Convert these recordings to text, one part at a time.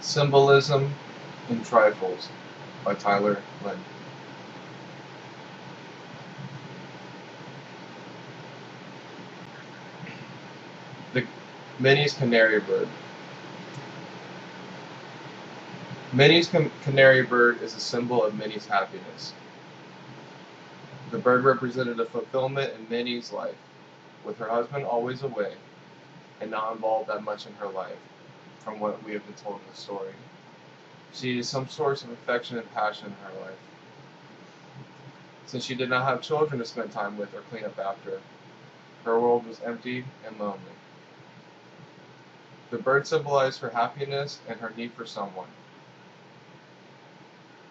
Symbolism in Trifles by Tyler Lynn. The Minnie's Canary Bird. Minnie's canary bird is a symbol of Minnie's happiness. The bird represented a fulfillment in Minnie's life, with her husband always away and not involved that much in her life, from what we have been told in the story. She needed some source of affection and passion in her life. Since she did not have children to spend time with or clean up after, her world was empty and lonely. The bird symbolized her happiness and her need for someone.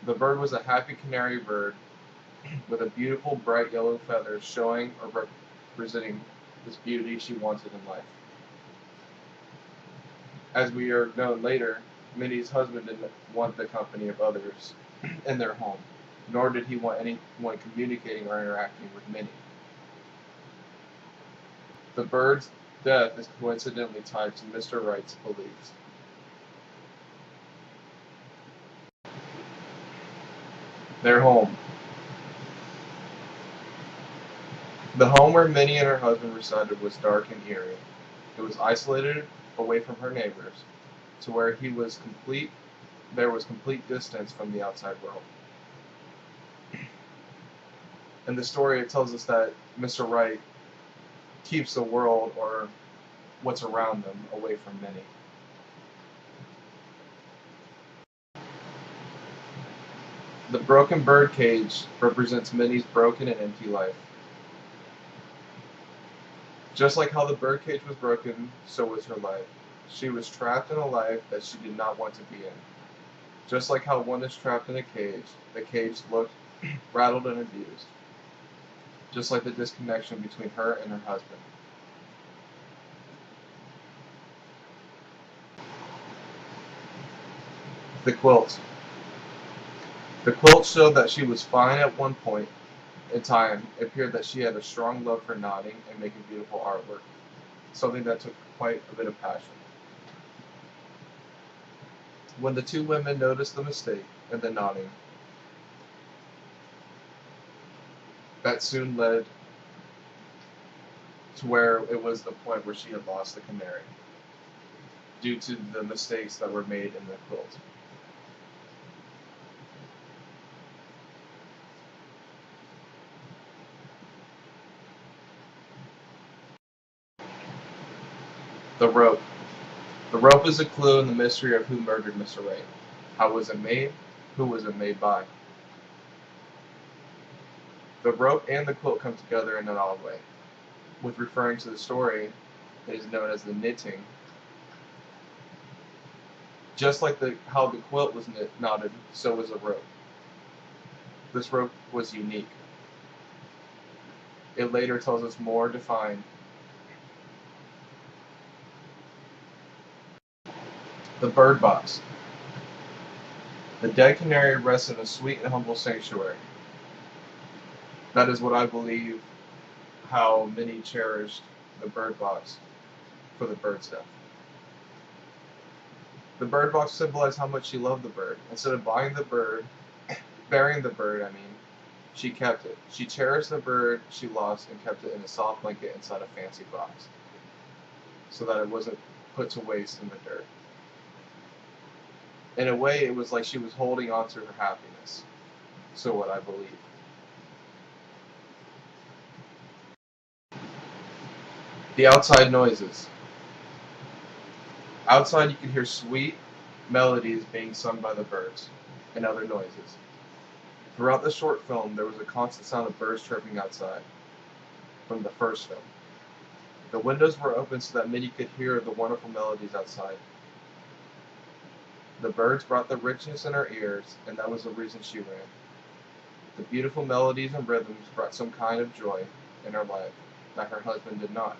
The bird was a happy canary bird with a beautiful bright yellow feathers showing or representing this beauty she wanted in life. As we are known later, Minnie's husband didn't want the company of others in their home, nor did he want anyone communicating or interacting with Minnie. The bird's death is coincidentally tied to Mr. Wright's beliefs. Their home. The home where Minnie and her husband resided was dark and eerie. It was isolated away from her neighbors, to where there was complete distance from the outside world. In the story, it tells us that Mr. Wright keeps the world or what's around them away from Minnie. The broken bird cage represents Minnie's broken and empty life. Just like how the birdcage was broken, so was her life. She was trapped in a life that she did not want to be in. Just like how one is trapped in a cage, the cage looked rattled and abused. Just like the disconnection between her and her husband. The quilt. The quilt showed that she was fine at one point in time. It appeared that she had a strong love for knotting and making beautiful artwork, something that took quite a bit of passion. When the two women noticed the mistake and the knotting, that soon led to where it was the point where she had lost the canary, due to the mistakes that were made in the quilt. The rope. The rope is a clue in the mystery of who murdered Mr. Wright. How was it made? Who was it made by? The rope and the quilt come together in an odd way. With referring to the story, it is known as the knitting. Just like how the quilt was knotted, so was the rope. This rope was unique. It later tells us more defined. The bird box. The dead canary rests in a sweet and humble sanctuary. That is what I believe how Minnie cherished the bird box for the bird's death. The bird box symbolized how much she loved the bird. Instead of burying the bird, she kept it. She cherished the bird she lost and kept it in a soft blanket inside a fancy box, so that it wasn't put to waste in the dirt. In a way, it was like she was holding on to her happiness. So what I believe. The outside noises. Outside you could hear sweet melodies being sung by the birds and other noises. Throughout the short film, there was a constant sound of birds chirping outside from the first film. The windows were open so that Minnie could hear the wonderful melodies outside. The birds brought the richness in her ears, and that was the reason she ran. The beautiful melodies and rhythms brought some kind of joy in her life that her husband did not.